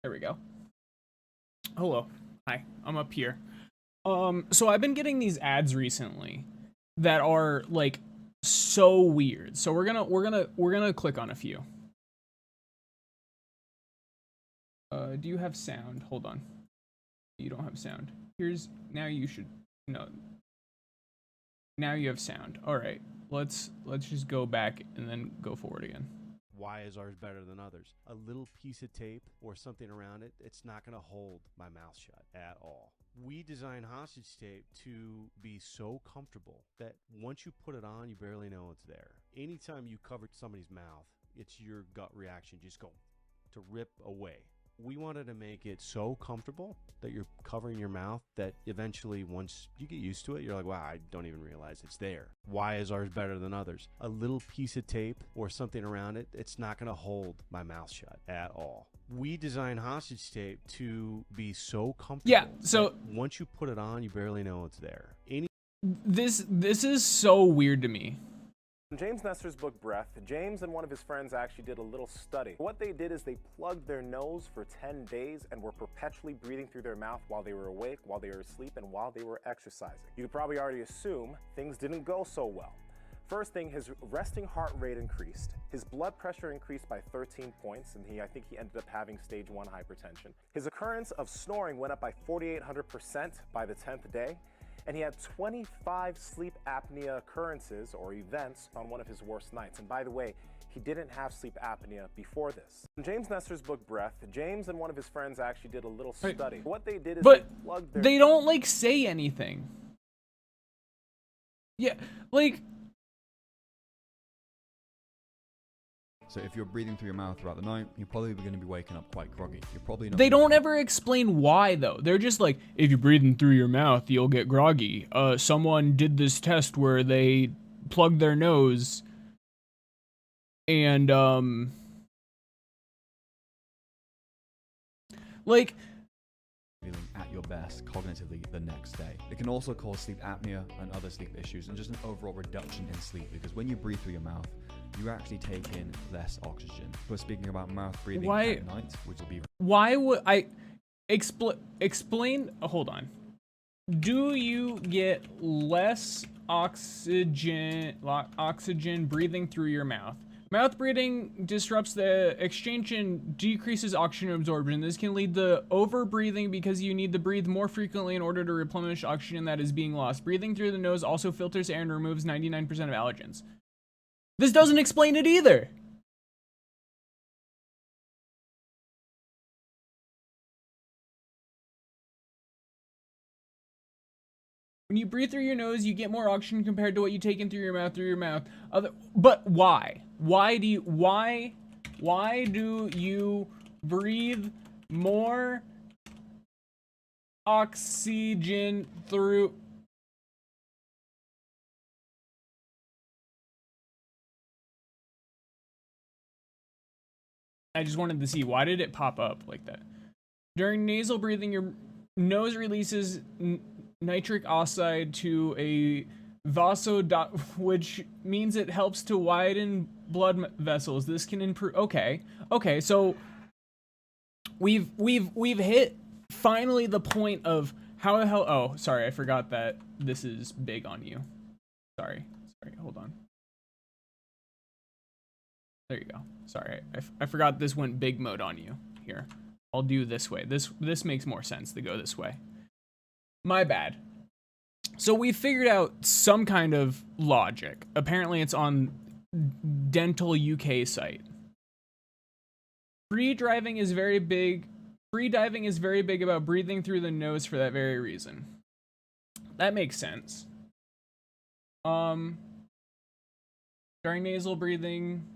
There we go. Hello. Hi. I'm up here. So I've been getting these ads recently that are like so weird. So we're gonna click on a few. Do you have sound? Hold on. You don't have sound. Now you should no. Now you have sound. All right. Let's just go back and then go forward again. Why is ours better than others? A little piece of tape or something around it, it's not going to hold my mouth shut at all. We design hostage tape to be so comfortable that once you put it on, you barely know it's there. Anytime you cover somebody's mouth, it's your gut reaction just go to rip away. We wanted to make it so comfortable that you're covering your mouth that eventually once you get used to it, you're like, wow, I don't even realize it's there. Why is ours better than others? A little piece of tape or something around it, it's not going to hold my mouth shut at all. We design hostage tape to be so comfortable. Yeah, so once you put it on, you barely know it's there. This is so weird to me. In James Nestor's book, Breath, James and one of his friends actually did a little study. What they did is they plugged their nose for 10 days and were perpetually breathing through their mouth while they were awake, while they were asleep, and while they were exercising. You could probably already assume things didn't go so well. First thing, his resting heart rate increased. His blood pressure increased by 13 points, and I think he ended up having stage 1 hypertension. His occurrence of snoring went up by 4,800% by the 10th day. And he had 25 sleep apnea occurrences or events on one of his worst nights. And by the way, he didn't have sleep apnea before this. In James Nestor's book, Breath, James and one of his friends actually did a little study. What they did is they plugged their... They don't, like, say anything. Yeah, like... So if you're breathing through your mouth throughout the night, you're probably going to be waking up quite groggy. You're probably not. They don't ever explain why, though. They're just like, if you're breathing through your mouth, you'll get groggy. Someone did this test where they plugged their nose and, like... feeling at your best cognitively the next day. It can also cause sleep apnea and other sleep issues and just an overall reduction in sleep because when you breathe through your mouth, you actually take in less oxygen. But speaking about mouth breathing at night, which will be... Why would I... Explain... Hold on. Do you get less oxygen breathing through your mouth? Mouth breathing disrupts the exchange and decreases oxygen absorption. This can lead to over-breathing because you need to breathe more frequently in order to replenish oxygen that is being lost. Breathing through the nose also filters air and removes 99% of allergens. This doesn't explain it either. When you breathe through your nose, you get more oxygen compared to what you take in through your mouth. But why? Why do you breathe more oxygen through... I just wanted to see, why did it pop up like that? During nasal breathing, your nose releases nitric oxide to a which means it helps to widen blood vessels. This can improve. Okay, so we've hit finally the point of how the hell... Oh, sorry, I forgot that this is big on you. Sorry, hold on. There you go. Sorry, I forgot this went big mode on you. Here, I'll do this way. This makes more sense to go this way. My bad. So we figured out some kind of logic. Apparently it's on Dental UK site. Free diving is very big about breathing through the nose for that very reason. That makes sense. During nasal breathing...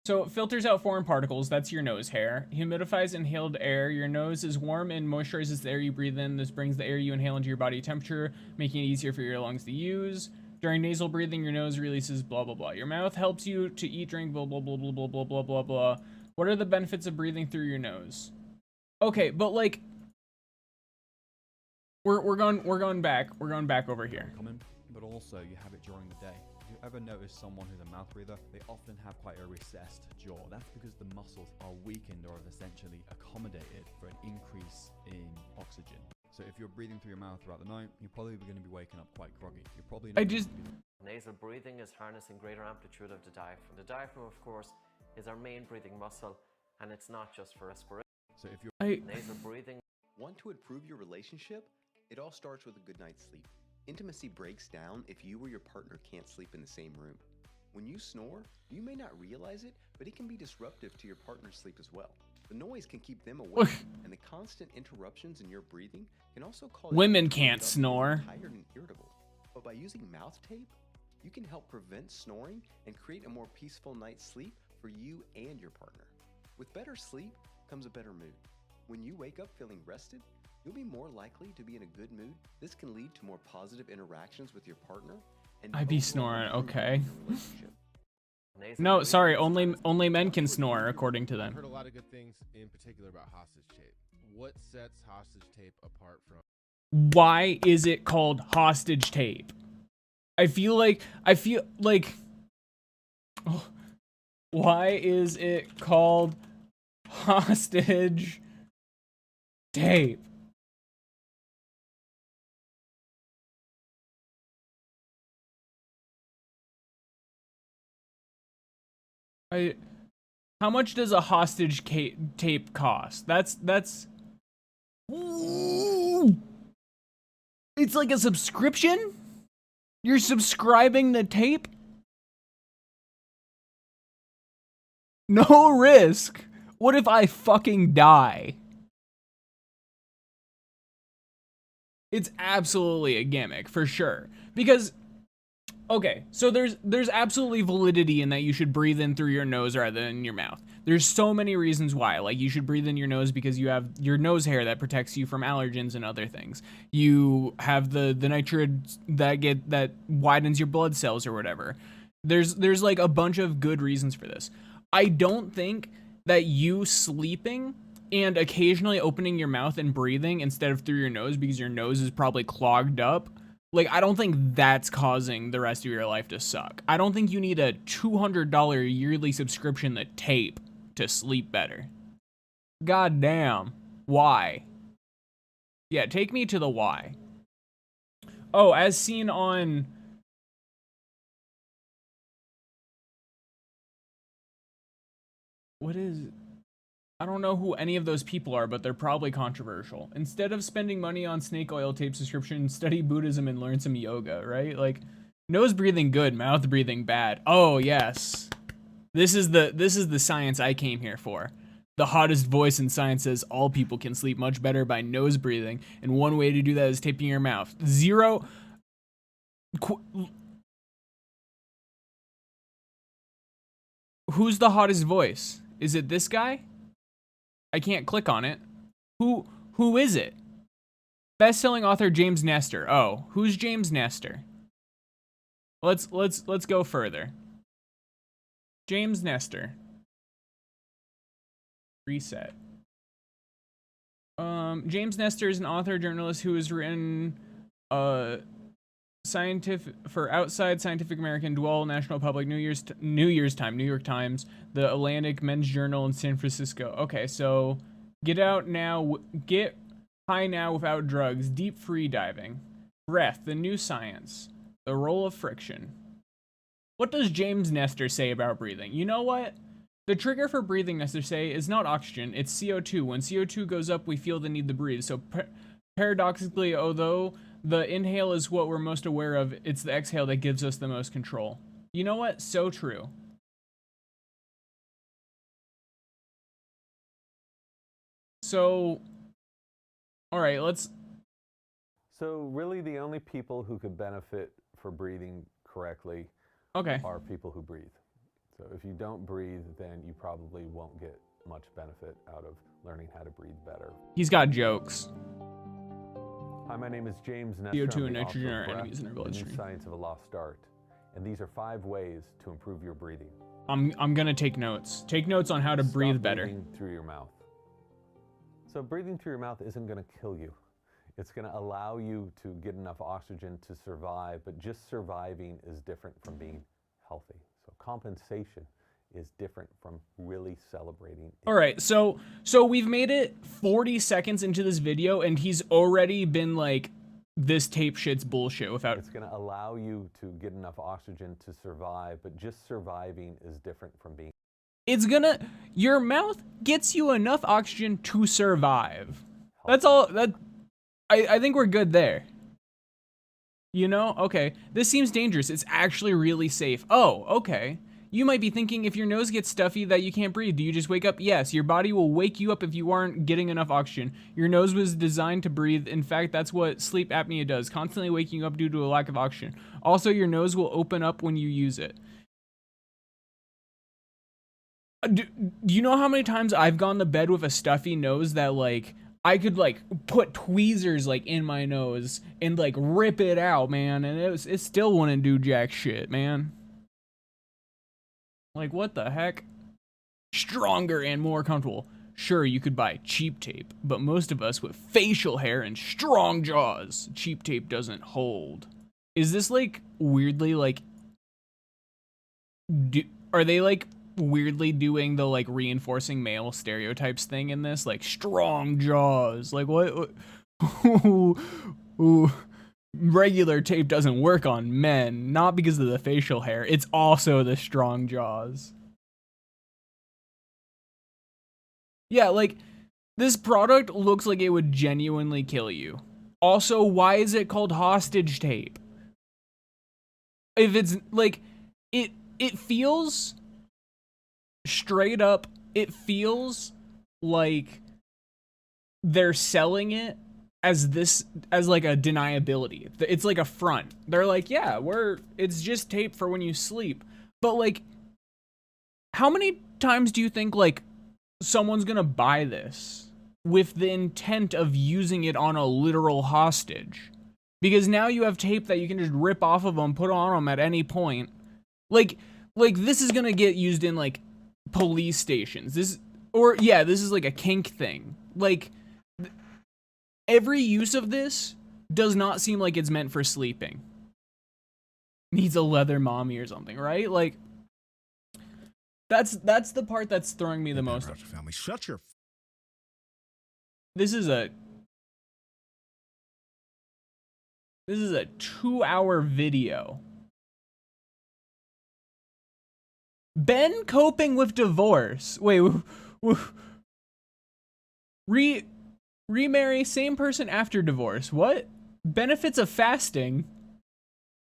So it filters out foreign particles, that's your nose hair. Humidifies inhaled air. Your nose is warm and moisturizes the air you breathe in. This brings the air you inhale into your body temperature, making it easier for your lungs to use. During nasal breathing, your nose releases blah, blah, blah. Your mouth helps you to eat, drink, blah, blah, blah, blah, blah, blah, blah, blah, blah. What are the benefits of breathing through your nose? Okay, but like, we're going back over here. But also you have it during the day. ever noticed someone who's a mouth breather, they often have quite a recessed jaw. That's because the muscles are weakened or have essentially accommodated for an increase in oxygen. So if you're breathing through your mouth throughout the night, you're probably going to be waking up quite groggy. You're probably not Nasal breathing is harnessing greater amplitude of the diaphragm. The diaphragm, of course, is our main breathing muscle, and it's not just for respiration. So if you're nasal breathing. Want to improve your relationship? It all starts with a good night's sleep. Intimacy breaks down if you or your partner can't sleep in the same room. When you snore, you may not realize it, but it can be disruptive to your partner's sleep as well. The noise can keep them awake, and the constant interruptions in your breathing can also cause women can't snore. Tired and irritable. But by using mouth tape, you can help prevent snoring and create a more peaceful night's sleep for you and your partner. With better sleep comes a better mood. When you wake up feeling rested, you'll be more likely to be in a good mood. This can lead to more positive interactions with your partner. And I be snoring, okay. your relationship. No, sorry, only men can snore, according to I've them. heard a lot of good things, in particular about hostage tape. What sets hostage tape apart from? Why is it called hostage tape? I feel like oh, why is it called hostage tape? How much does a hostage tape cost? That's Ooh. It's like a subscription? You're subscribing to tape? No risk. What if I fucking die? It's absolutely a gimmick, for sure. Because, okay, so there's absolutely validity in that you should breathe in through your nose rather than your mouth. There's so many reasons why. Like, you should breathe in your nose because you have your nose hair that protects you from allergens and other things. You have the nitrogen that widens your blood cells or whatever. There's like a bunch of good reasons for this. I don't think that you sleeping and occasionally opening your mouth and breathing instead of through your nose because your nose is probably clogged up, like, I don't think that's causing the rest of your life to suck. I don't think you need a $200 yearly subscription to tape to sleep better. God damn. Why? Yeah, take me to the why. Oh, as seen on... What is... I don't know who any of those people are, but they're probably controversial. Instead of spending money on snake oil tape subscription, study Buddhism and learn some yoga, right? Like, nose breathing good, mouth breathing bad. Oh, yes. This is the science I came here for. The hottest voice in science says all people can sleep much better by nose breathing, and one way to do that is taping your mouth. Who's the hottest voice? Is it this guy? I can't click on it. Who is it? Best-selling author James Nestor. Oh, who's James Nestor? Let's go further. James Nestor. Reset. James Nestor is an author journalist who has written for Outside Scientific American, Dwell, National Public, New Year's Time, New York Times, The Atlantic, Men's Journal, and San Francisco. Okay, so Get High Now Without Drugs, Deep Free Diving, Breath, The New Science, The Role of Friction. What does James Nestor say about breathing? You know what? The trigger for breathing, Nestor say, is not oxygen, it's CO2. When CO2 goes up, we feel the need to breathe. So paradoxically, although the inhale is what we're most aware of, it's the exhale that gives us the most control. You know what? So true. So, all right, So really the only people who could benefit for breathing correctly are people who breathe. So if you don't breathe, then you probably won't get much benefit out of learning how to breathe better. He's got jokes. Hi, my name is James Nestor. CO2 and I'm the author nitrogen of are Breath, enemies in our The New bloodstream. Science of a Lost Art. And these are 5 ways to improve your breathing. I'm gonna take notes. Take notes on how to breathe better. Breathing through your mouth. So breathing through your mouth isn't going to kill you. It's going to allow you to get enough oxygen to survive, but just surviving is different from being healthy. So compensation is different from really celebrating. All right, so we've made it 40 seconds into this video, and he's already been like, this tape shit's bullshit without... It's going to allow you to get enough oxygen to survive, but just surviving is different from being... It's gonna... Your mouth gets you enough oxygen to survive. That's all... I think we're good there. You know? Okay. This seems dangerous. It's actually really safe. Oh, okay. You might be thinking if your nose gets stuffy that you can't breathe. Do you just wake up? Yes, your body will wake you up if you aren't getting enough oxygen. Your nose was designed to breathe. In fact, that's what sleep apnea does, constantly waking you up due to a lack of oxygen. Also, your nose will open up when you use it. Do you know how many times I've gone to bed with a stuffy nose that, like, I could, like, put tweezers, like, in my nose and, like, rip it out, man, and it still wouldn't do jack shit, man. Like, what the heck? Stronger and more comfortable. Sure, you could buy cheap tape, but most of us with facial hair and strong jaws, cheap tape doesn't hold. Is this, like, weirdly, like... Are they, like, weirdly doing the, like, reinforcing male stereotypes thing in this? Like, strong jaws. Like, what? Ooh. Regular tape doesn't work on men, not because of the facial hair. It's also the strong jaws. Yeah, like, this product looks like it would genuinely kill you. Also, why is it called hostage tape? If it's, like, it feels straight up, it feels like they're selling it as like a deniability. It's like a front. They're like, yeah, it's just tape for when you sleep. But, like, how many times do you think, like, someone's gonna buy this with the intent of using it on a literal hostage? Because now you have tape that you can just rip off of them, put on them at any point. Like this is gonna get used in, like, police stations. This is like a kink thing. Like, every use of this does not seem like it's meant for sleeping. Needs a leather mommy or something, right? Like, that's the part that's throwing me the most. Family, shut your. This is a 2-hour video. Ben coping with divorce. Wait, remarry same person after divorce. What? Benefits of fasting.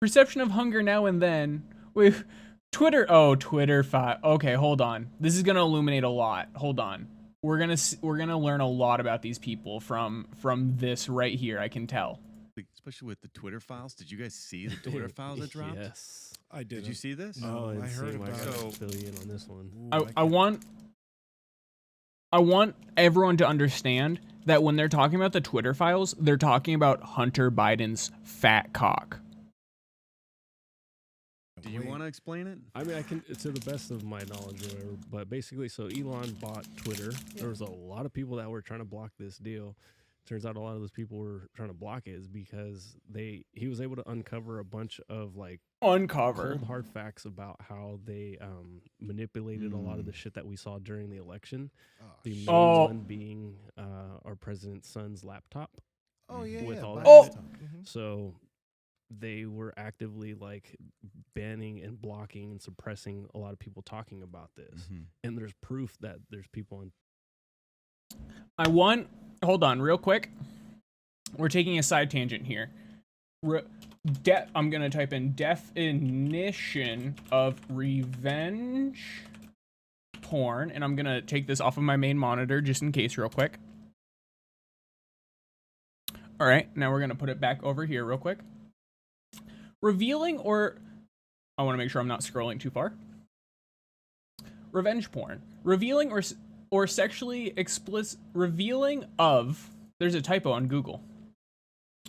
Perception of hunger now and then. Wait, Twitter. Oh, Twitter. Okay, hold on. This is gonna illuminate a lot. Hold on. We're gonna learn a lot about these people from this right here. I can tell. Especially with the Twitter files. Did you guys see the Twitter files that dropped? Yes, I did. Did you see this? No, I heard about it. So fill you in on this one. Ooh, I want everyone to understand that when they're talking about the Twitter files, they're talking about Hunter Biden's fat cock. Do you want to explain it? I mean, I can, to the best of my knowledge or whatever, but basically, so Elon bought Twitter. Yeah. There was a lot of people that were trying to block this deal. Turns out a lot of those people were trying to block it is because he was able to uncover a bunch of, like, cold hard facts about how they manipulated a lot of the shit that we saw during the election. The main one being our president's son's laptop. Oh yeah, with yeah. all that. Mm-hmm. So they were actively, like, banning and blocking and suppressing a lot of people talking about this. Mm-hmm. And there's proof that there's people on. Hold on real quick. We're taking a side tangent here. I'm going to type in definition of revenge porn, and I'm going to take this off of my main monitor just in case real quick. All right, now we're going to put it back over here real quick. Revealing or... I want to make sure I'm not scrolling too far. Revenge porn. Revealing or sexually explicit... Revealing of... There's a typo on Google.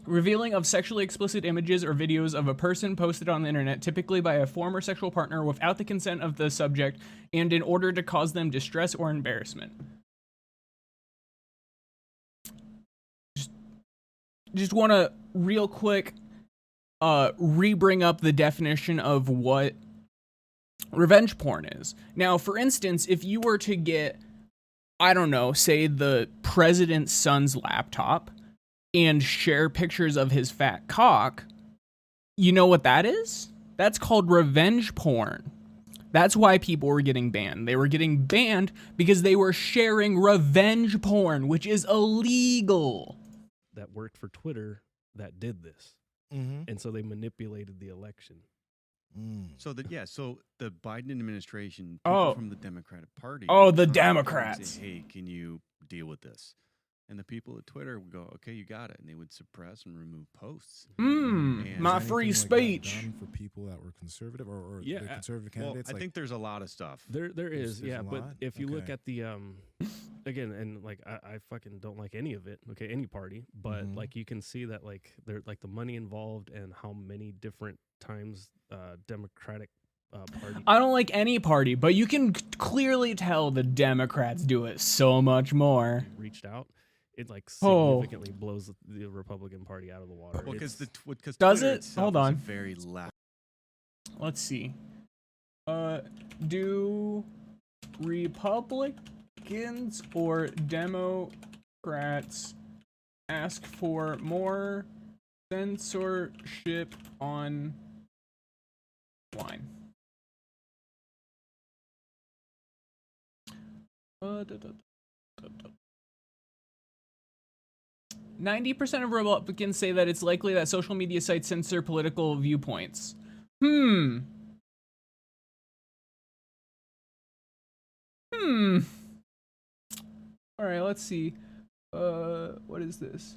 Revealing of sexually explicit images or videos of a person posted on the internet, typically by a former sexual partner without the consent of the subject and in order to cause them distress or embarrassment. just want to real quick re-bring up the definition of what revenge porn is. Now, for instance, if you were to get, I don't know, say the president's son's laptop and share pictures of his fat cock, you know what that is? That's called revenge porn. That's why people were getting banned. They were getting banned because they were sharing revenge porn, which is illegal. That worked for Twitter that did this. And so they manipulated the election. So the Biden administration, people from the Democratic Party. Oh, the come Democrats. and say, hey, can you deal with this? And the people at Twitter would go, okay, you got it. And they would suppress and remove posts. And My free speech. For people that were conservative or Yeah, the conservative candidates? Well, I think there's a lot of stuff. There is, there's yeah. a But lot? if you look Okay. at the again, and like I fucking don't like any of it. Okay, any party, but like you can see that like they're like the money involved and how many different times Democratic party. I don't like any party, but you can clearly tell the Democrats do it so much more. Reached out. It like significantly blows the Republican Party out of the water. Well, because Does Twitter it? itself Hold is on. very left. Let's see. Do Republicans or Democrats ask for more censorship online? 90% of Republicans say that it's likely that social media sites censor political viewpoints. All right, let's see. What is this?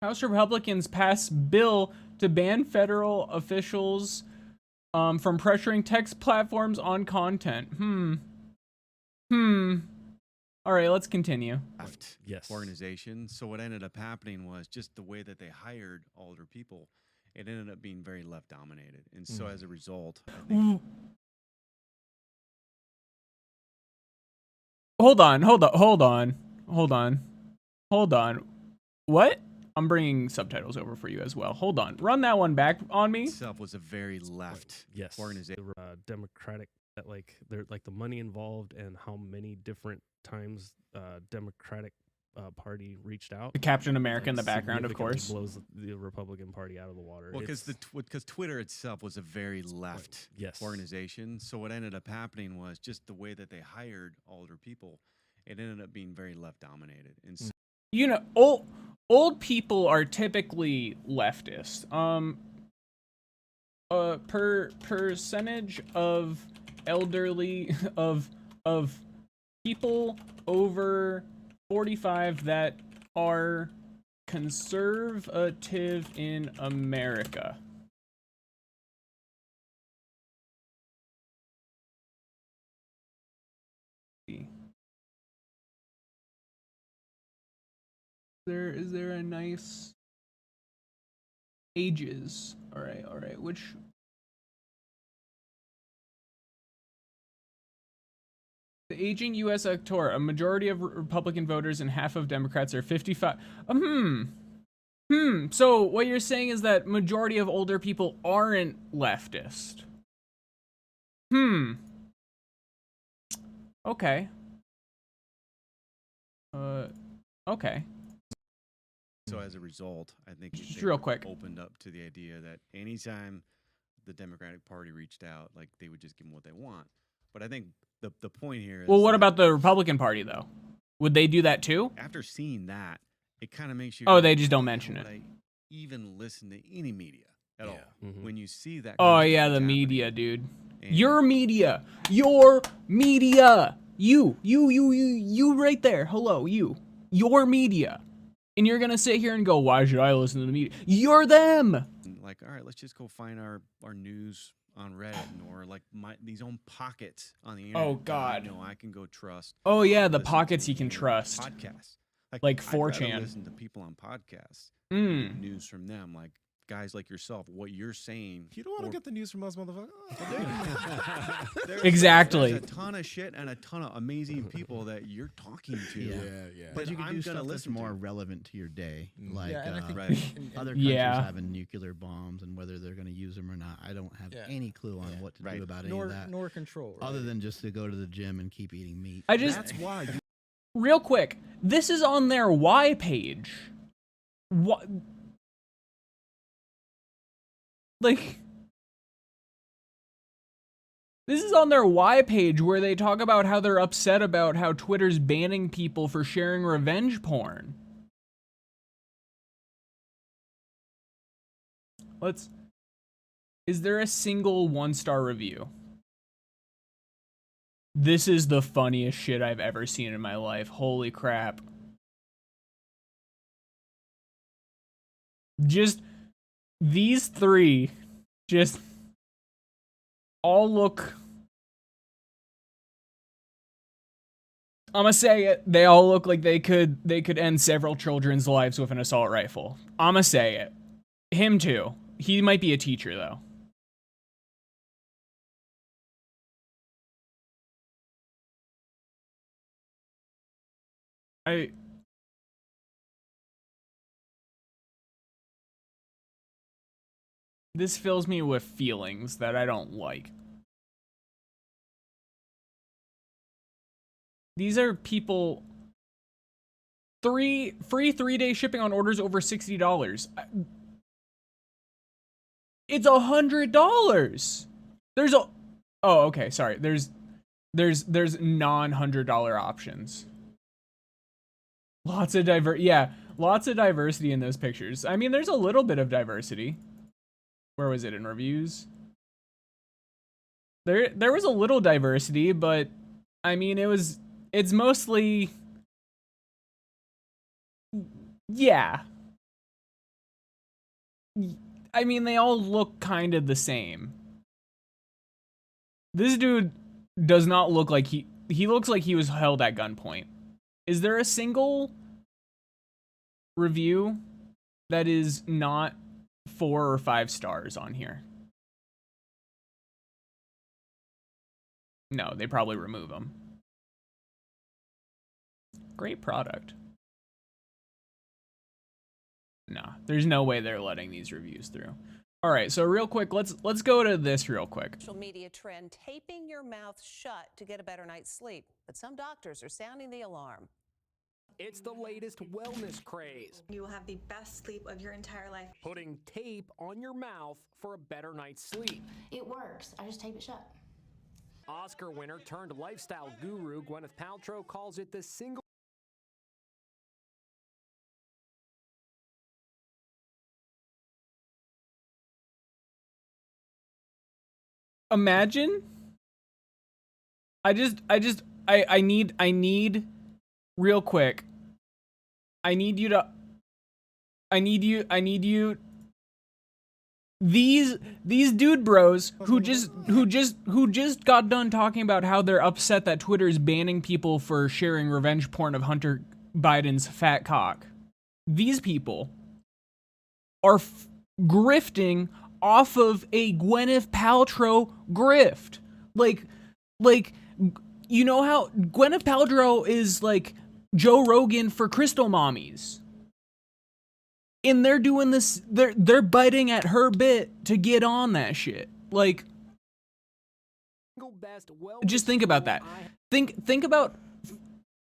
House Republicans pass bill to ban federal officials from pressuring text platforms on content. All right, let's continue. Yes. Organization. So what ended up happening was just the way that they hired older people, it ended up being very left dominated. And so as a result, I think Hold on. What? I'm bringing subtitles over for you as well. Hold on. Run that one back on me. itself was a very left Yes. organization. The Democratic that like they're like the money involved and how many different times Democratic Party reached out. The Captain America in the Like, background, of significantly course. blows the Republican Party out of the water. Well, because It's- Twitter itself was a very left Yes. organization. So what ended up happening was just the way that they hired older people, it ended up being very left dominated. And so You know, old people are typically leftist. Percentage of elderly of people over 45 that are conservative in America. Is there a nice ages? All right. Which the aging U.S. electorate, a majority of Republican voters and half of Democrats are 55. So what you're saying is that majority of older people aren't leftist. Okay. Okay. So as a result, I think Just they real were quick. opened up to the idea that anytime the Democratic Party reached out, like they would just give them what they want. But I think the point here is, Well, what that about the Republican Party though? Would they do that too? after seeing that, it kind of makes you. Oh, go, they just don't "Why mention would it." I even listen to any media at all when you see that? Oh kind of yeah, stuff the happening. media, dude. And- Your media. You right there. Hello, you. Your media. And you're gonna sit here and go, why should I listen to the media? You're them. Like, all right, let's just go find our news on Reddit or like these own pockets on the internet. Oh, that God. I know I can go trust. Oh yeah, the listen pockets to, you can trust. Podcasts. Like I'd rather 4chan. listen to people on podcasts. Mm. News from them, like guys like yourself, what you're saying. You don't want to get the news from us, motherfucker. Exactly. There's a ton of shit and a ton of amazing people that you're talking to. Yeah. But you can I'm do gonna stuff that's listen to. more relevant to your day, like Yeah, and I think other countries Yeah. having nuclear bombs and whether they're going to use them or not. I don't have any clue on what to do about any of that, nor control. other than just to go to the gym and keep eating meat. That's why. Real quick, this is on their why page. What? Like, this is on their why page where they talk about how they're upset about how Twitter's banning people for sharing revenge porn. Is there a single 1-star review? This is the funniest shit I've ever seen in my life. Holy crap. Just these three just all look, I'm gonna say it, they all look like they could end several children's lives with an assault rifle. I'm gonna say it. Him too. He might be a teacher though. This fills me with feelings that I don't like. These are people. Free 3-day shipping on orders over $60. It's $100. There's a. Oh, okay. Sorry. There's non-$100 options. Lots of diversity in those pictures. I mean, there's a little bit of diversity. Where was it in reviews? There was a little diversity, but I mean, it's mostly, yeah. I mean, they all look kind of the same. This dude does not look like he looks like he was held at gunpoint. Is there a single review that is not 4 or 5 stars on here? No, they probably remove them. Great product. Nah, there's no way they're letting these reviews through. All right, so real quick, let's go to this real quick. Social media trend, taping your mouth shut to get a better night's sleep. But some doctors are sounding the alarm. It's the latest wellness craze. You will have the best sleep of your entire life. Putting tape on your mouth for a better night's sleep. It works. I just tape it shut. Oscar winner turned lifestyle guru Gwyneth Paltrow calls it the single. Imagine. I need real quick. I need you. These dude bros who just got done talking about how they're upset that Twitter is banning people for sharing revenge porn of Hunter Biden's fat cock. These people are grifting off of a Gwyneth Paltrow grift. Like, you know how Gwyneth Paltrow is like Joe Rogan for crystal mommies. And they're doing this, they're biting at her bit to get on that shit. Like, just think about that. Think about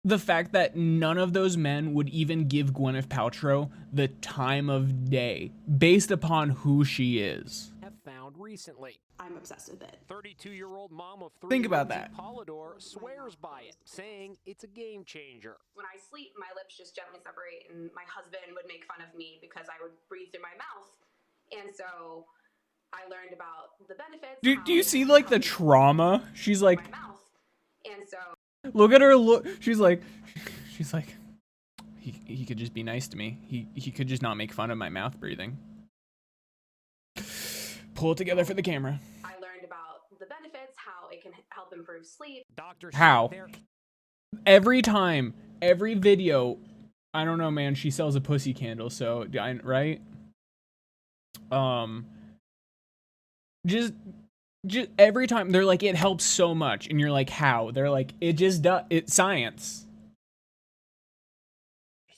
the fact that none of those men would even give Gwyneth Paltrow the time of day based upon who she is. Have found recently. I'm obsessed with it. 32-year-old mom of 3 Think about that. Polydor swears by it, saying it's a game changer. When I sleep, my lips just gently separate, and my husband would make fun of me because I would breathe through my mouth. And so I learned about the benefits. Do you see like the trauma? She's like, and so look at her look. She's like, he could just be nice to me. He could just not make fun of my mouth breathing. Pull it together for the camera. I learned about the benefits, how it can help improve sleep. How? Every time, every video, I don't know, man. She sells a pussy candle, so right? Just every time they're like, it helps so much, and you're like, how? They're like, it just does. It's science.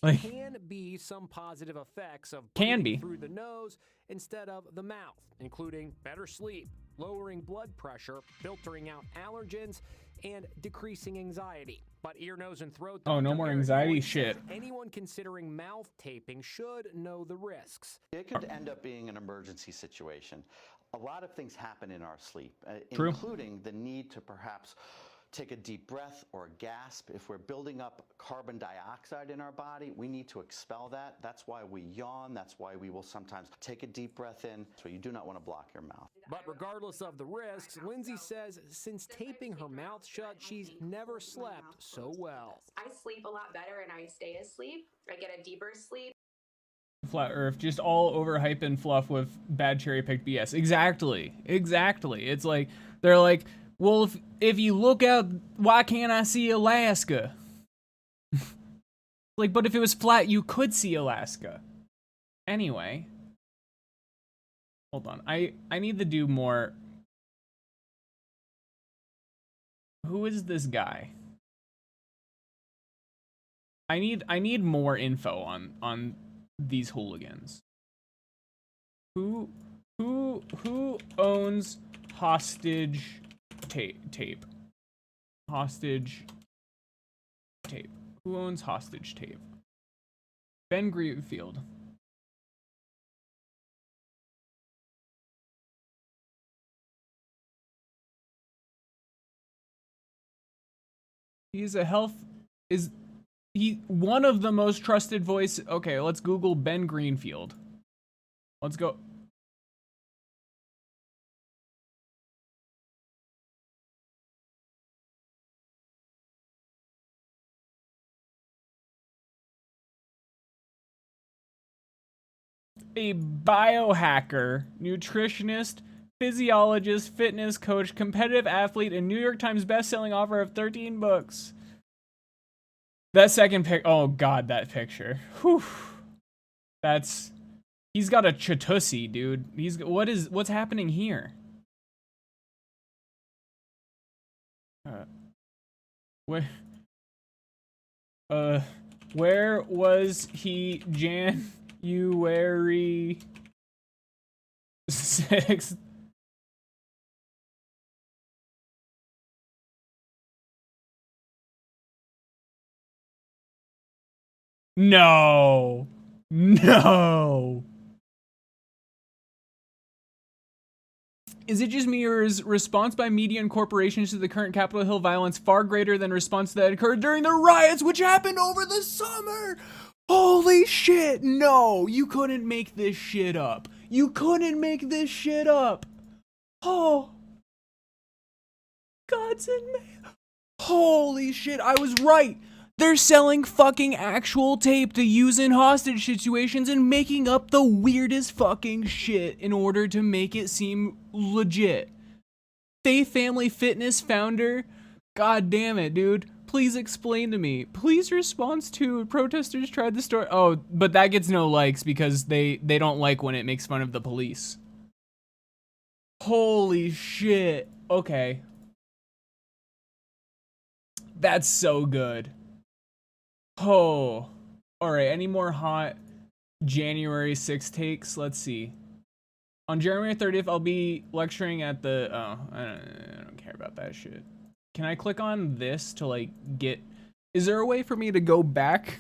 Like, can be some positive effects of can breathing be through the nose instead of the mouth, including better sleep, lowering blood pressure, filtering out allergens, and decreasing anxiety. But ear, nose, and throat. Oh, no more anxiety shit. Anyone considering mouth taping should know the risks. It could end up being an emergency situation. A lot of things happen in our sleep, True. including the need to perhaps take a deep breath or gasp. If we're building up carbon dioxide in our body, we need to expel that. That's why we yawn. That's why we will sometimes take a deep breath in. So you do not want to block your mouth. But regardless of the risks, Lindsay says since taping her mouth shut, she's never slept so well. I sleep a lot better and I stay asleep. I get a deeper sleep. Flat Earth, just all overhype and fluff with bad cherry picked BS. Exactly. It's like, they're like, well, if you look out, why can't I see Alaska? Like, but if it was flat, you could see Alaska. Anyway. Hold on. I need to do more. Who is this guy? I need more info on these hooligans. Who owns hostage tape? Hostage tape. Who owns hostage tape? Ben Greenfield. He's one of the most trusted voice. Okay, let's Google Ben Greenfield. Let's go. A biohacker, nutritionist, physiologist, fitness coach, competitive athlete, and New York Times bestselling author of 13 books. That second pic, oh god, that picture. Whew. He's got a chatussi, dude. What's happening here? Where was he January 6th? No. Is it just me, or is response by media and corporations to the current Capitol Hill violence far greater than response that occurred during the riots which happened over the summer? Holy shit, no, you couldn't make this shit up. Oh. Gods and man. Holy shit, I was right. They're selling fucking actual tape to use in hostage situations and making up the weirdest fucking shit in order to make it seem legit. Faith Family Fitness founder, god damn it, dude. Please explain to me. Please response to protesters tried the story. Oh, but that gets no likes because they don't like when it makes fun of the police. Holy shit. Okay. That's so good. Oh, all right. Any more hot January 6th takes? Let's see. On January 30th, I'll be lecturing at the. Oh, I don't care about that shit. Can I click on this to like get? Is there a way for me to go back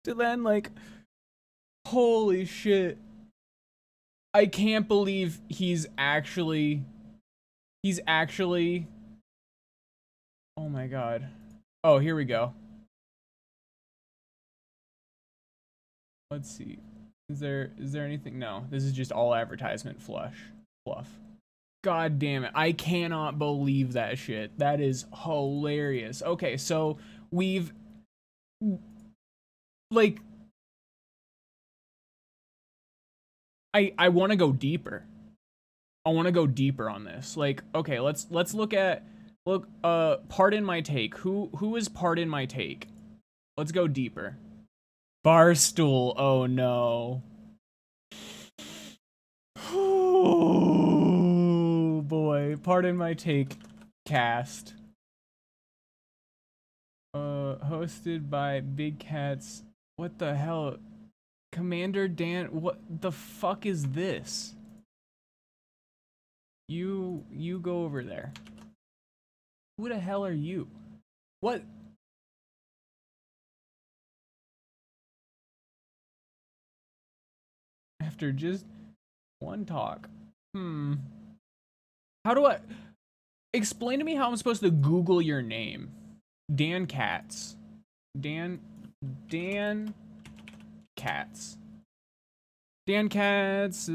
to then? Like, holy shit! I can't believe he's actually. Oh my god. Oh, here we go. Let's see. Is there anything? No, this is just all advertisement fluff. God damn it. I cannot believe that shit. That is hilarious. Okay, so we've like I want to go deeper. I want to go deeper on this. Like, okay, let's look pardon my take. Who is pardon my take? Let's go deeper. Barstool, oh no. Oh boy, pardon my take. Cast. Hosted by Big Cats. What the hell? Commander Dan, what the fuck is this? You go over there. Who the hell are you? What? After just one talk. How do I explain to me how I'm supposed to Google your name? Dan Katz. Dan Katz. Dan Katz.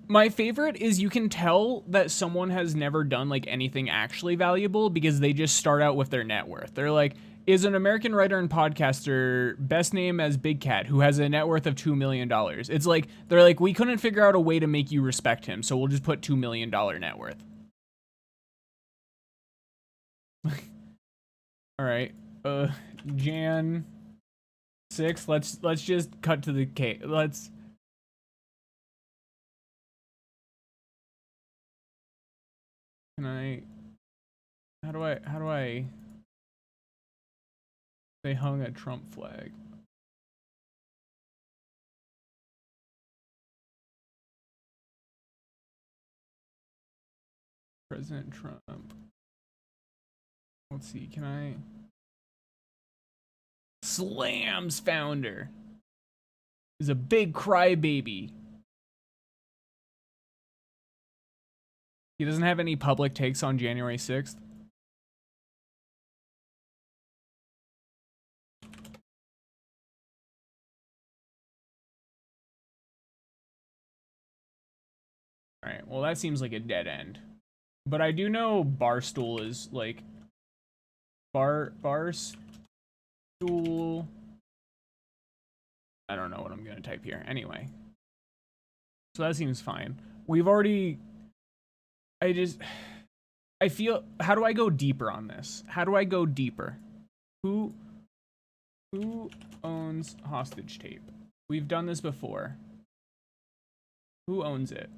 My favorite is you can tell that someone has never done like anything actually valuable because they just start out with their net worth. They're like, is an American writer and podcaster best name as Big Cat who has a net worth of $2 million. It's like, they're like, we couldn't figure out a way to make you respect him, so we'll just put $2 million net worth. All right. Jan 6. Let's just cut to the case. How do I they hung a Trump flag. President Trump. Let's see, can I? Slam's founder is a big crybaby. He doesn't have any public takes on January 6th. All right, well, that seems like a dead end. But I do know Barstool is like Barstool. I don't know what I'm gonna type here. Anyway, so that seems fine. We've already. I feel. How do I go deeper on this? How do I go deeper? Who owns hostage tape? We've done this before. Who owns it?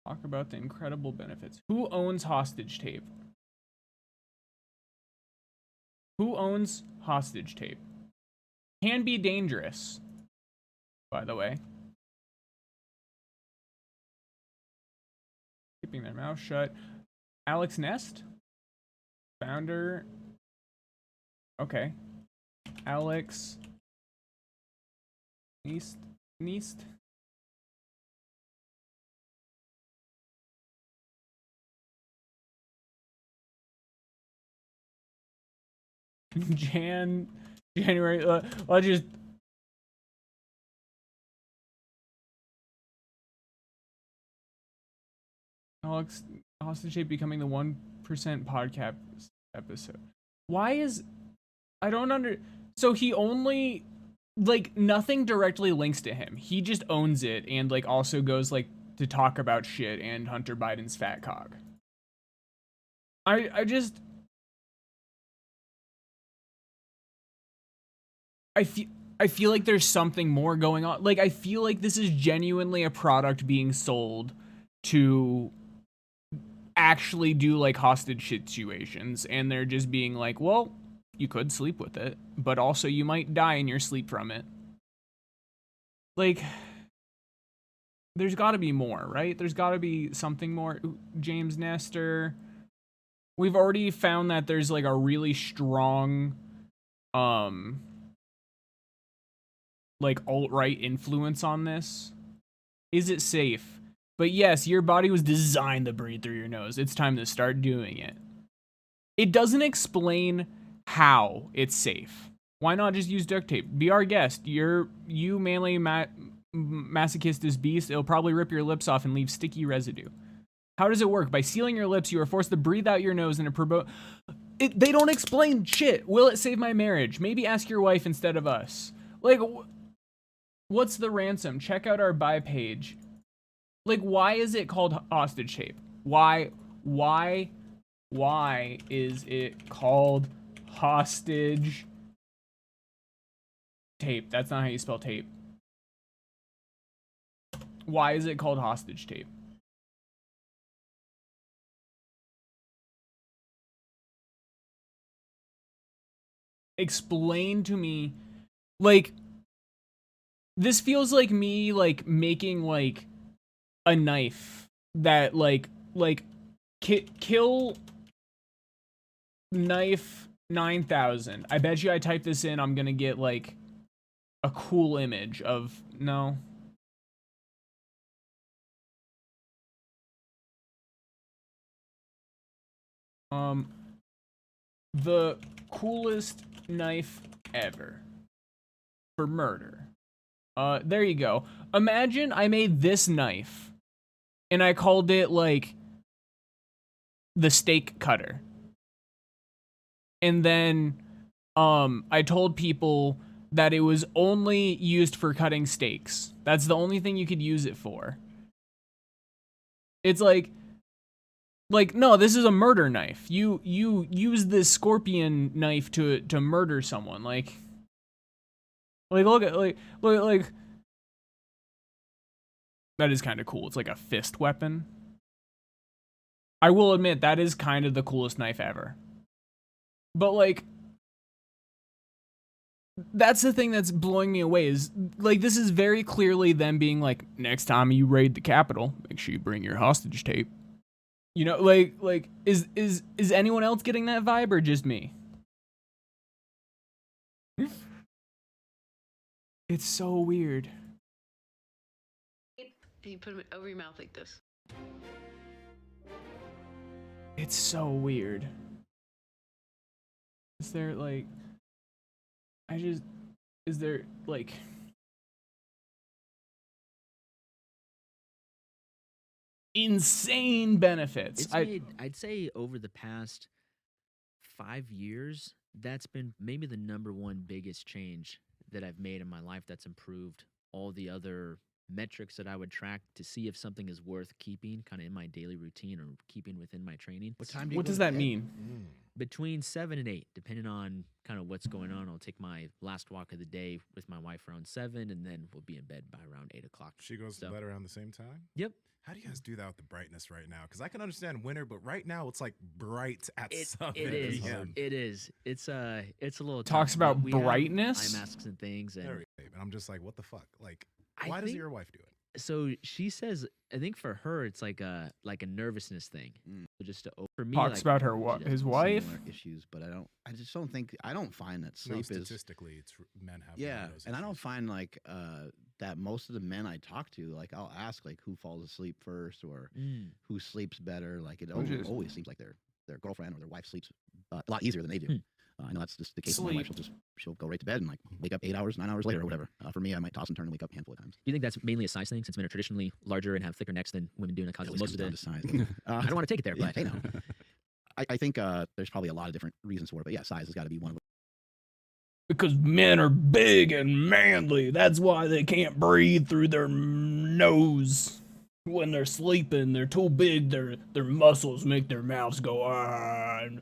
Talk about the incredible benefits. Who owns hostage tape? Who owns hostage tape? Can be dangerous, by the way. Keeping their mouth shut. Alex Nest? Founder. Okay. Alex Nest? January. I'll just. Alex hostage tape becoming the 1% podcast episode. Why is I don't under so he only like nothing directly links to him. He just owns it and like also goes like to talk about shit and Hunter Biden's fat cock. I feel like there's something more going on. Like, I feel like this is genuinely a product being sold to actually do like hostage situations. And they're just being like, well, you could sleep with it, but also you might die in your sleep from it. Like, there's gotta be more, right? There's gotta be something more. James Nestor. We've already found that there's like a really strong, like alt-right influence on this. Is it safe? But yes, your body was designed to breathe through your nose. It's time to start doing it. It doesn't explain how it's safe. Why not just use duct tape? Be our guest. You manly masochistous beast. It'll probably rip your lips off and leave sticky residue. How does it work? By sealing your lips, you are forced to breathe out your nose and they don't explain shit. Will it save my marriage? Maybe ask your wife instead of us. Like, what's the ransom? Check out our buy page. Like, why is it called hostage tape? Why is it called hostage tape. That's not how you spell tape. Why is it called hostage tape? Explain to me, like, this feels like me, like, making, like, a knife that, like, kill knife 9000. I bet you I type this in, I'm gonna get, like, a cool image of, no. The coolest knife ever for murder. There you go. Imagine I made this knife and I called it like the steak cutter. And then I told people that it was only used for cutting steaks. That's the only thing you could use it for. It's like no, this is a murder knife. You use this scorpion knife to murder someone. Like look at like that is kind of cool. It's like a fist weapon. I will admit that is kind of the coolest knife ever. But like that's the thing that's blowing me away is like this is very clearly them being like, next time you raid the Capitol, make sure you bring your hostage tape. You know, like is anyone else getting that vibe or just me? It's so weird. You put them over your mouth like this. It's so weird. Is there like is there like insane benefits? I'd say over the past 5 years, that's been maybe the #1 biggest change that I've made in my life that's improved all the other metrics that I would track to see if something is worth keeping kind of in my daily routine or keeping within my training. What does that mean? Between 7 and 8, depending on kind of what's going on. I'll take my last walk of the day with my wife around 7, and then we'll be in bed by around 8 o'clock. She goes to bed around the same time? Yep. How do you guys do that with the brightness right now? Because I can understand winter, but right now it's like bright at 7 p.m. It is. It's a little Talks tough, about but we have brightness? eye masks and things, and And I'm just like, what the fuck? Like, why does your wife do it? So she says, I think for her it's like a nervousness thing. So just for me, Talks like, about her his wife Similar issues, but I just don't think I don't find that sleep is statistically it's men have those and I don't find like that most of the men I talk to, like I'll ask like who falls asleep first or who sleeps better. Like it always seems like their girlfriend or their wife sleeps a lot easier than they do. I know that's just the case with my wife. She'll go right to bed and like wake up 8 hours, 9 hours later or whatever. For me, I might toss and turn and wake up a handful of times. Do you think that's mainly a size thing, since men are traditionally larger and have thicker necks than women do in the causes most of the size? I don't want to take it there, but hey, no. I think there's probably a lot of different reasons for it, but yeah, size has got to be one of them. because men are big and manly. That's why they can't breathe through their nose when they're sleeping. They're too big. Their muscles make their mouths go on.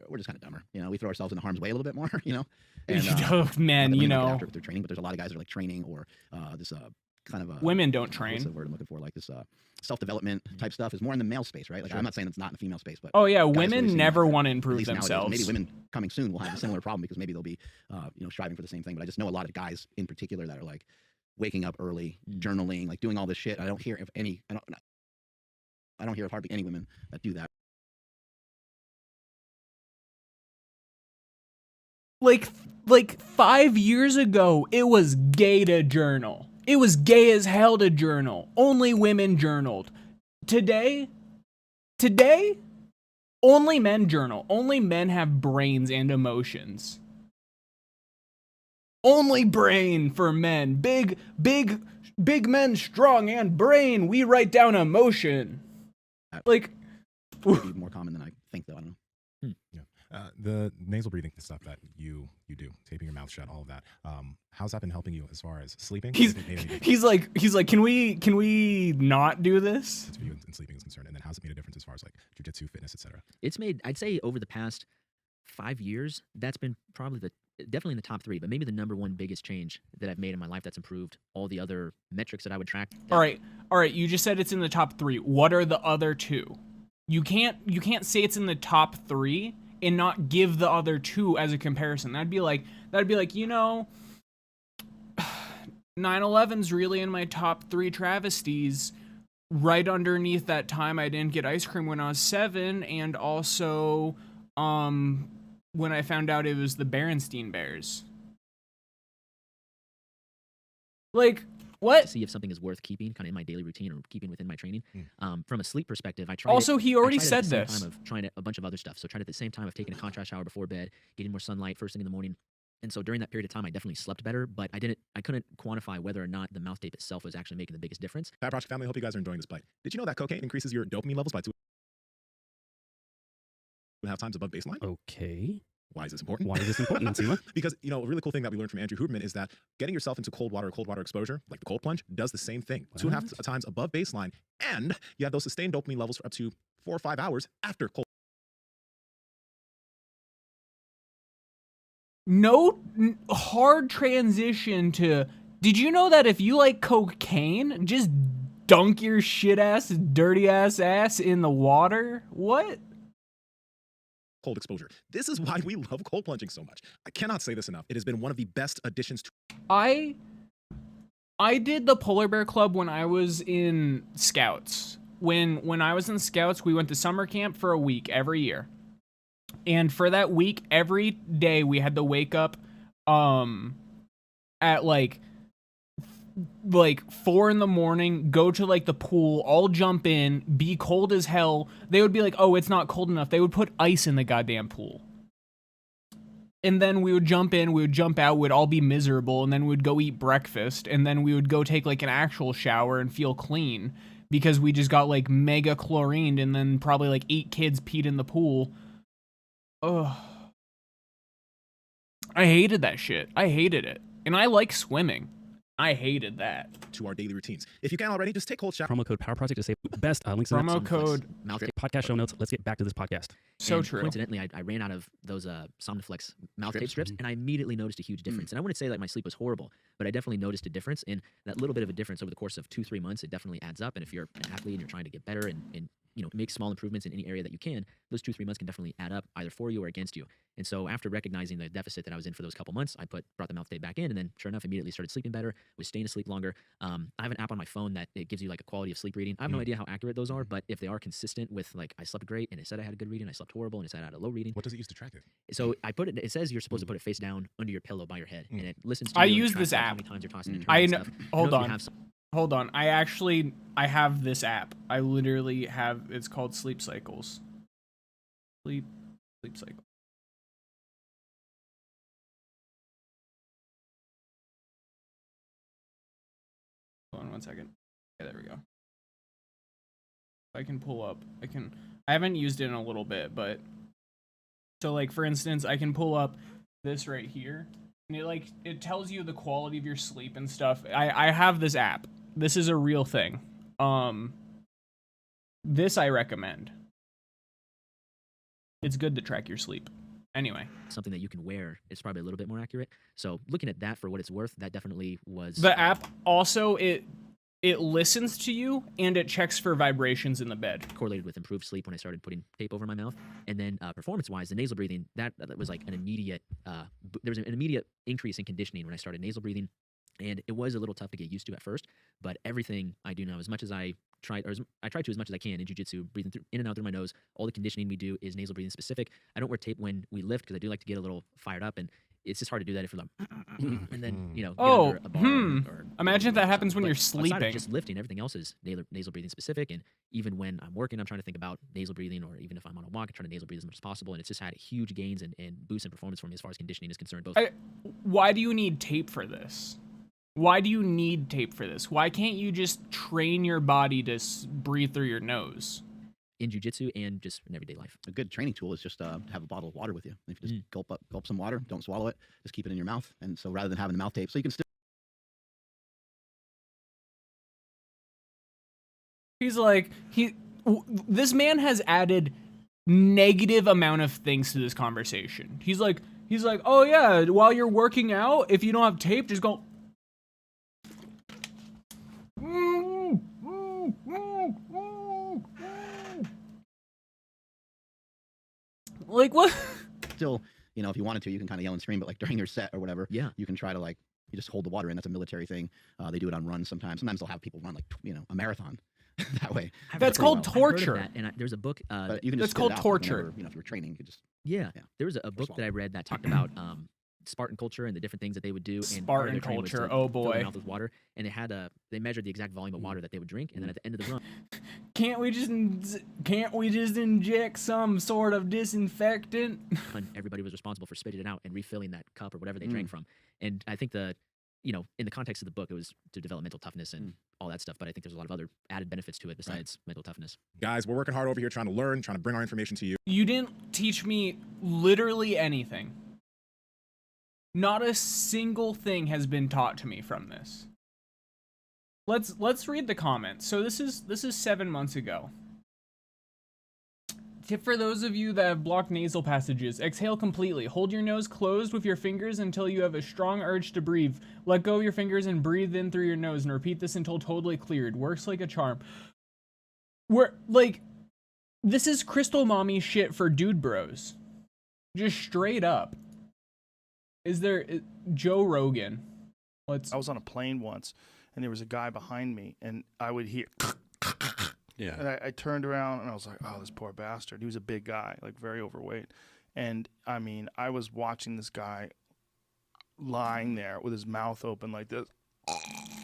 We're just kind of dumber, you know. We throw ourselves into harm's way a little bit more, you know. And, man, you know, after they're training, but there's a lot of guys that are like training or this kind of women don't train. What's the word I'm looking for? Like this self-development type stuff is more in the male space, right? Like I'm not saying it's not in the female space, but oh yeah, women never want to improve themselves. Nowadays, maybe women coming soon will have a similar problem because maybe they'll be striving for the same thing. But I just know a lot of guys in particular that are like waking up early, journaling, like doing all this shit. I don't hear of any. I don't hear of hardly any women that do that. Like 5 years ago, it was gay to journal. It was gay as hell to journal. Only women journaled. Today, only men journal. Only men have brains and emotions. Only brain for men. Big men, strong and brain. We write down emotion. Like, be more common than I think, though. I don't know. Yeah. The nasal breathing stuff that you do, taping your mouth shut, all of that. How's that been helping you as far as sleeping? He's like, can we not do this? As for you and sleeping is concerned, and then how's it made a difference as far as like jiu-jitsu, fitness, etc.? It's made, I'd say, over the past 5 years, that's been probably definitely in the top 3, but maybe the number 1 biggest change that I've made in my life that's improved all the other metrics that I would track. All right. You just said it's in the top 3. What are the other 2? You can't say it's in the top 3 and not give the other 2 as a comparison. That'd be like 9/11's really in my top 3 travesties. Right underneath that time I didn't get ice cream when I was 7, and also when I found out it was the Berenstein Bears. Like, what? To see if something is worth keeping kind of in my daily routine or keeping within my training. From a sleep perspective, I tried Also, he already I tried said at the same this. time of trying a bunch of other stuff. So I tried at the same time of taking a contrast shower before bed, getting more sunlight first thing in the morning. And so during that period of time, I definitely slept better, but I couldn't quantify whether or not the mouth tape itself was actually making the biggest difference. Fat Project family, I hope you guys are enjoying this bite. Did you know that cocaine increases your dopamine levels by 2.5 times above baseline? Okay. Why is this important? Why is this important, Nsima? Because, a really cool thing that we learned from Andrew Huberman is that getting yourself into cold water exposure, like the cold plunge, does the same thing. 2.5 times above baseline, and you have those sustained dopamine levels for up to 4 or 5 hours after cold. No hard transition to, did you know that if you like cocaine, just dunk your shit ass, dirty ass in the water? What? Cold exposure. This is why we love cold plunging so much. I cannot say this enough. It has been one of the best additions to... I did the Polar Bear Club when I was in Scouts. When I was in Scouts, we went to summer camp for a week every year. And for that week, every day we had to wake up at like 4 in the morning, go to like the pool, all jump in, be cold as hell. They would be like, oh, it's not cold enough. They would put ice in the goddamn pool. And then we would jump in, we would jump out, we'd all be miserable, and then we'd go eat breakfast, and then we would go take like an actual shower and feel clean because we just got like mega chlorined, and then probably like 8 kids peed in the pool. Ugh. I hated that shit. I hated it. And I like swimming. I hated that. To our daily routines. If you can't already, just take cold shower. Promo code Power Project to save best links. In Promo code podcast show notes. Let's get back to this podcast. So and true. Coincidentally, I ran out of those Somniflex mouth tape strips, and I immediately noticed a huge difference. And I wouldn't say like my sleep was horrible, but I definitely noticed a difference. And that little bit of a difference over the course of 2-3 months, it definitely adds up. And if you're an athlete and you're trying to get better and make small improvements in any area that you can, those 2-3 months can definitely add up either for you or against you. And so after recognizing the deficit that I was in for those couple months, I brought the mouth tape back in, and then sure enough, immediately started sleeping better, was staying asleep longer. I have an app on my phone that it gives you like a quality of sleep reading. I have no idea how accurate those are, but if they are consistent with like I slept great and it said I had a good reading, I slept horrible and it said I had a low reading. What does it use to track it? So I put it. It says you're supposed to put it face down under your pillow by your head, and it listens to I you. use this How app. many times you're tossing and turning and stuff. Hold on. I have this app. I literally have, it's called Sleep Cycles. Sleep Cycle. Hold on one second. Okay, there we go. I can pull up. I haven't used it in a little bit, but so like for instance, I can pull up this right here, and it tells you the quality of your sleep and stuff. I have this app. This is a real thing. This I recommend. It's good to track your sleep. Anyway, something that you can wear is probably a little bit more accurate. So looking at that for what it's worth, that definitely was the app. Also, it listens to you and it checks for vibrations in the bed. Correlated with improved sleep when I started putting tape over my mouth. And then performance-wise, the nasal breathing, that was like an immediate, there was an immediate increase in conditioning when I started nasal breathing. And it was a little tough to get used to at first, but everything I do now, as much as I try to as much as I can in jiu-jitsu, breathing in and out through my nose, all the conditioning we do is nasal breathing specific. I don't wear tape when we lift because I do like to get a little fired up, and it's just hard to do that if you're like, and then, get under a bar or imagine if that happens when you're outside of sleeping. just lifting, everything else is nasal breathing specific, and even when I'm working, I'm trying to think about nasal breathing, or even if I'm on a walk, I'm trying to nasal breathe as much as possible, and it's just had huge gains and boosts in performance for me as far as conditioning is concerned. Why do you need tape for this? Why do you need tape for this? Why can't you just train your body to breathe through your nose? In jiu-jitsu and just in everyday life. A good training tool is just have a bottle of water with you. If you just gulp some water, don't swallow it, just keep it in your mouth. And so rather than having the mouth tape, so you can still. He's like, this man has added negative amount of things to this conversation. He's like, He's like, oh yeah, while you're working out, if you don't have tape, just go. Like what? Still, you know, if you wanted to, you can kind of yell and scream, but like during your set or whatever, yeah, you can try to like, you just hold the water in. That's a military thing. They do it on runs sometimes. Sometimes they'll have people run like, you know, a marathon that way. That's called torture. That, and there's a book. But you can just that's called torture. Whenever, you know, if you were training, you could just. Yeah. There was a book that I read that talked about Spartan culture and the different things that they would do. Spartan and culture. Oh boy. Fill their mouth with water, and they measured the exact volume of water that they would drink, and then at the end of the run. Can't we just inject some sort of disinfectant? Everybody was responsible for spitting it out and refilling that cup or whatever they drank from. And I think you know, in the context of the book, it was to develop mental toughness and all that stuff. But I think there's a lot of other added benefits to it besides mental toughness. Guys, we're working hard over here trying to learn, trying to bring our information to you. You didn't teach me literally anything. Not a single thing has been taught to me from this. Let's read the comments. So this is 7 months ago. Tip for those of you that have blocked nasal passages: exhale completely. Hold your nose closed with your fingers until you have a strong urge to breathe. Let go of your fingers and breathe in through your nose, and repeat this until totally cleared. Works like a charm. This is crystal mommy shit for dude bros. Just straight up. Is there Joe Rogan? I was on a plane once, and there was a guy behind me, and I would hear. Yeah. And I turned around and I was like, oh, this poor bastard. He was a big guy, like very overweight. And I mean, I was watching this guy lying there with his mouth open like this.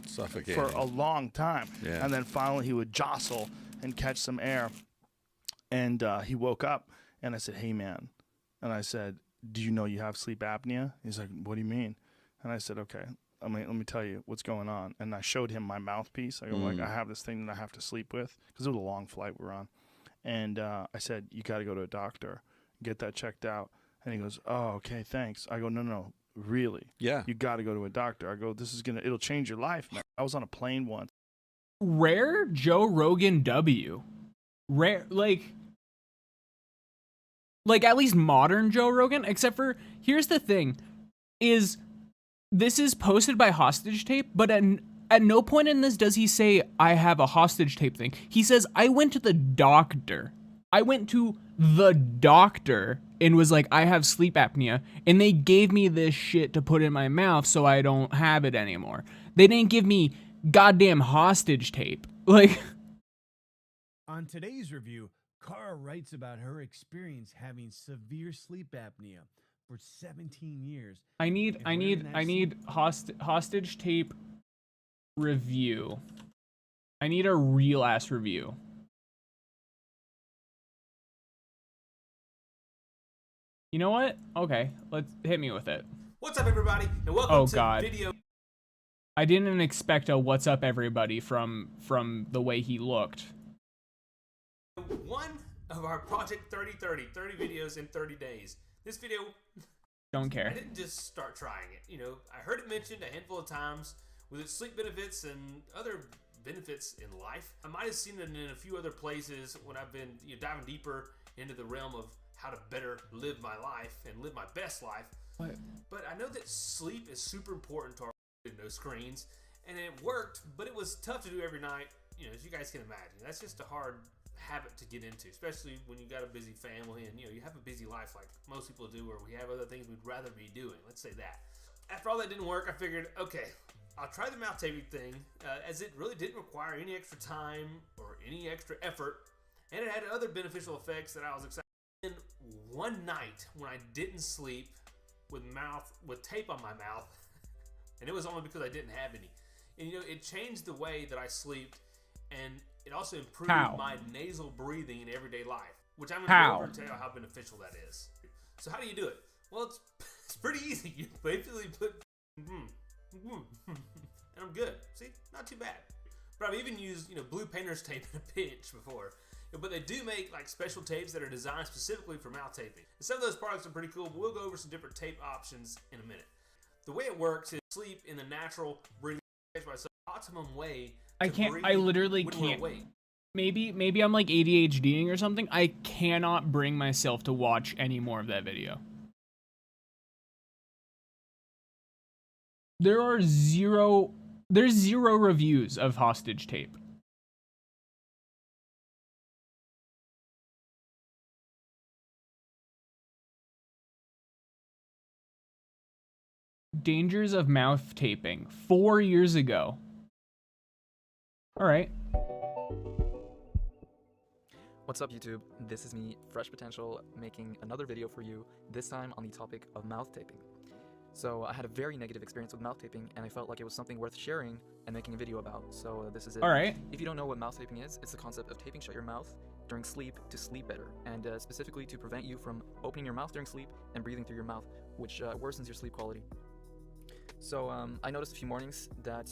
Suffocating. For a long time. Yeah. And then finally he would jostle and catch some air. And he woke up and I said, hey, man. And I said, do you know you have sleep apnea? He's like, what do you mean? And I said, okay. Let me tell you what's going on. And I showed him my mouthpiece. I go, like, I have this thing that I have to sleep with, because it was a long flight we were on. And I said, you got to go to a doctor, get that checked out. And he goes, oh, okay, thanks. I go, no, really? Yeah. You got to go to a doctor. I go, it'll change your life, man. I was on a plane once. Rare Joe Rogan W. Rare, like at least modern Joe Rogan, except for, here's the thing, is this is posted by Hostage Tape, but at no point in this does he say, I have a hostage tape thing. He says, I went to the doctor. I went to the doctor and was like, I have sleep apnea, and they gave me this shit to put in my mouth so I don't have it anymore. They didn't give me goddamn hostage tape. Like, on today's review, Cara writes about her experience having severe sleep apnea for 17 years. I need hostage tape review. I need a real ass review. You know what? Okay, let's hit me with it. What's up, everybody, and welcome to video. I didn't expect a what's up, everybody from the way he looked. One of our Project 30 videos in 30 days. This video, don't care. I didn't just start trying it. You know, I heard it mentioned a handful of times with its sleep benefits and other benefits in life. I might have seen it in a few other places when I've been diving deeper into the realm of how to better live my life and live my best life. What? But I know that sleep is super important to our no screens, and it worked, but it was tough to do every night. You know, as you guys can imagine, that's just a hard habit to get into, especially when you got a busy family and you have a busy life like most people do, or we have other things we'd rather be doing. Let's say that. After all that didn't work, I figured, okay, I'll try the mouth taping thing, as it really didn't require any extra time or any extra effort, and it had other beneficial effects that I was excited. And one night when I didn't sleep with tape on my mouth, and it was only because I didn't have any, and it changed the way that I sleeped, and it also improved my nasal breathing in everyday life, which I'm going to go over and tell you how beneficial that is. So how do you do it? Well, it's pretty easy. You basically put and I'm good. See, not too bad. But I've even used blue painter's tape in a pinch before. But they do make like special tapes that are designed specifically for mouth taping. And some of those products are pretty cool, but we'll go over some different tape options in a minute. The way it works is sleep in the natural breathing optimum way. I literally can't. Maybe I'm like ADHDing or something. I cannot bring myself to watch any more of that video. There's zero reviews of hostage tape. Dangers of mouth taping 4 years ago. All right. What's up, YouTube? This is me, Fresh Potential, making another video for you, this time on the topic of mouth taping. So I had a very negative experience with mouth taping, and I felt like it was something worth sharing and making a video about. So this is it. All right. If you don't know what mouth taping is, it's the concept of taping shut your mouth during sleep to sleep better, and specifically to prevent you from opening your mouth during sleep and breathing through your mouth, which worsens your sleep quality. So I noticed a few mornings that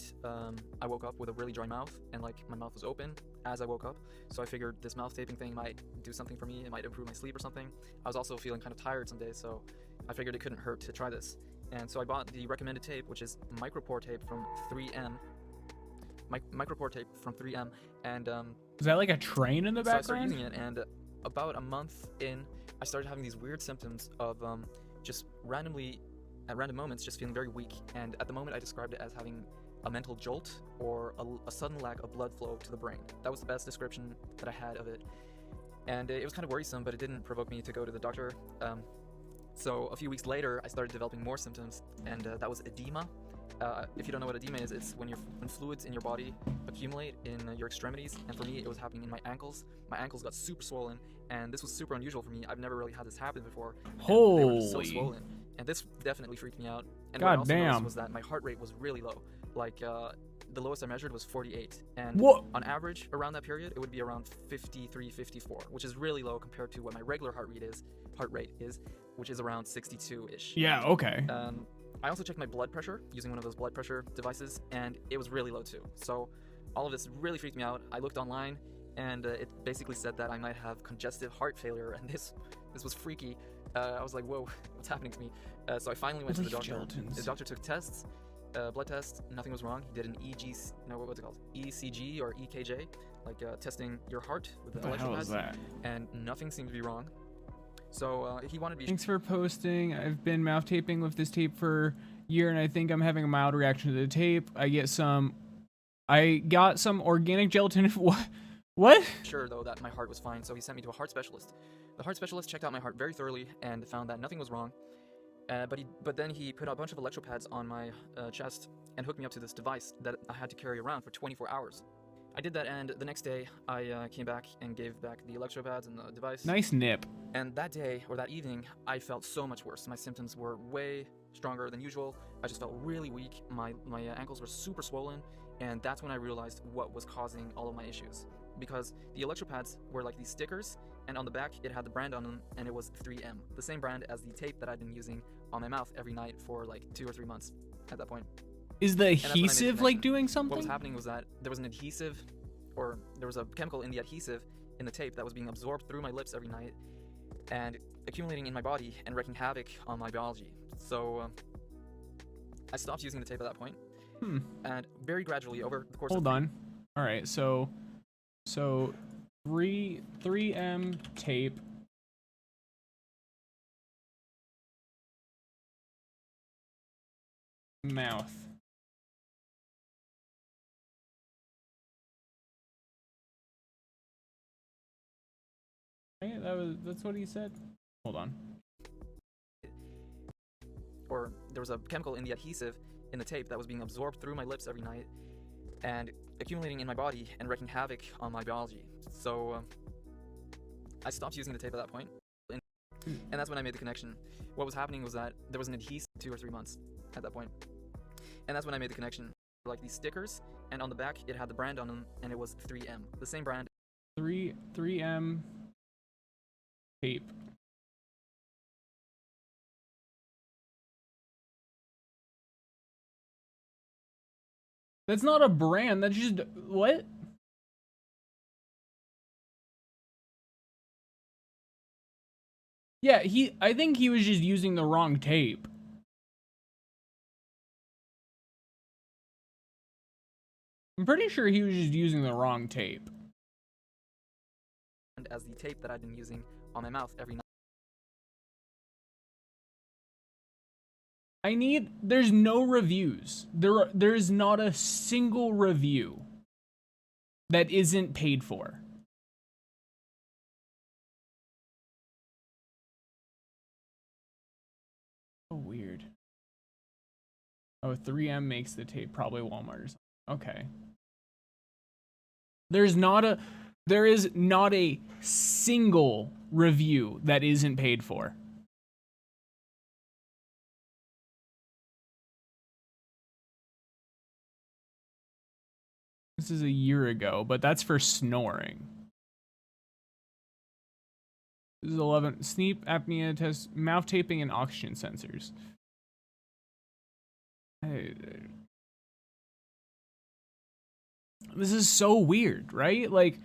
I woke up with a really dry mouth, and like my mouth was open as I woke up. So I figured this mouth taping thing might do something for me. It might improve my sleep or something. I was also feeling kind of tired some days, so I figured it couldn't hurt to try this. And so I bought the recommended tape, which is micropore tape from 3M. Micropore tape from 3M, and is that like a train in the background? So I started using it, and about a month in, I started having these weird symptoms of just randomly, at random moments, just feeling very weak. And at the moment, I described it as having a mental jolt or a sudden lack of blood flow to the brain. That was the best description that I had of it. And it was kind of worrisome, but it didn't provoke me to go to the doctor. So a few weeks later, I started developing more symptoms, and that was edema. If you don't know what edema is, it's when fluids in your body accumulate in your extremities, and for me, it was happening in my ankles. My ankles got super swollen, and this was super unusual for me. I've never really had this happen before. Holy. They were just so swollen, and this definitely freaked me out. And what I also noticed was that my heart rate was really low. Like, the lowest I measured was 48, and on average, around that period, it would be around 53, 54, which is really low compared to what my regular heart rate is, which is around 62-ish. Yeah, okay. I also checked my blood pressure using one of those blood pressure devices, and it was really low too. So all of this really freaked me out. I looked online, and it basically said that I might have congestive heart failure, and this was freaky. I was like, whoa, what's happening to me? So I finally went to the doctor. The doctor took tests, blood tests, nothing was wrong. He did an what's it called? ECG or EKJ, like testing your heart with the electropads, and nothing seemed to be wrong. So he wanted me. Thanks for posting. I've been mouth taping with this tape for a year, and I think I'm having a mild reaction to the tape. I got some organic gelatin. What? Sure, though, that my heart was fine, so he sent me to a heart specialist. The heart specialist checked out my heart very thoroughly and found that nothing was wrong. But then he put a bunch of electropads on my chest and hooked me up to this device that I had to carry around for 24 hours. I did that, and the next day, I came back and gave back the electropads and the device. Nice nip. And that day, or that evening, I felt so much worse. My symptoms were way stronger than usual. I just felt really weak. My ankles were super swollen, and that's when I realized what was causing all of my issues. Because the electropads were like these stickers, and on the back, it had the brand on them, and it was 3M, the same brand as the tape that I'd been using on my mouth every night for like 2 or 3 months at that point. Is the adhesive like doing something? What was happening was that there was an adhesive, or there was a chemical in the adhesive in the tape that was being absorbed through my lips every night and accumulating in my body and wreaking havoc on my biology. So I stopped using the tape at that point. And very gradually over the course of... Hold on. All right, so 3M tape. Mouth. Right, that's what he said. Hold on. Or there was a chemical in the adhesive in the tape that was being absorbed through my lips every night and accumulating in my body and wreaking havoc on my biology. So I stopped using the tape at that point, and that's when I made the connection. What was happening was that there was an adhesive 2 or 3 months at that point, and that's when I made the connection. Like these stickers, and on the back it had the brand on them, and it was 3M, the same brand. 3M tape. That's not a brand. That's just what? Yeah, I think he was just using the wrong tape. I'm pretty sure he was just using the wrong tape. As the tape that I'd been using on my mouth every night. There's no reviews. There's not a single review that isn't paid for. Oh, weird. Oh, 3M makes the tape, probably Walmart or something. Okay. There is not a single review that isn't paid for. This is a year ago, but that's for snoring. This is 11. Sleep apnea test, mouth taping, and oxygen sensors. This is so weird, right? Like,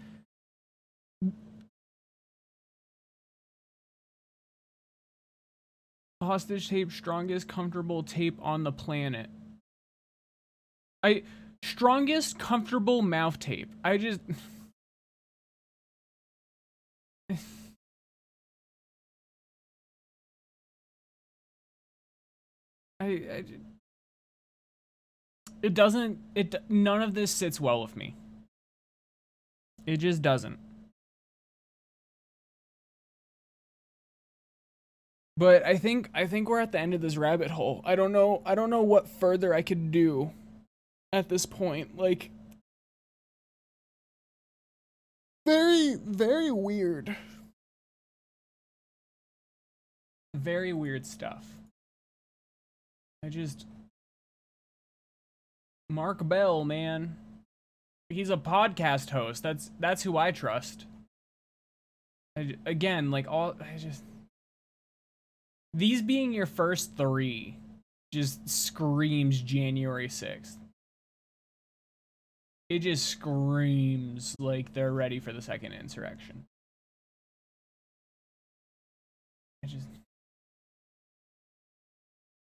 hostage tape, strongest comfortable tape on the planet. Strongest comfortable mouth tape. I just none of this sits well with me. It just doesn't. But I think we're at the end of this rabbit hole. I don't know what further I could do at this point. Like, very, very weird. Very weird stuff. Mark Bell, man. He's a podcast host. That's who I trust. These being your first 3 just screams January 6th. It just screams like they're ready for the second insurrection.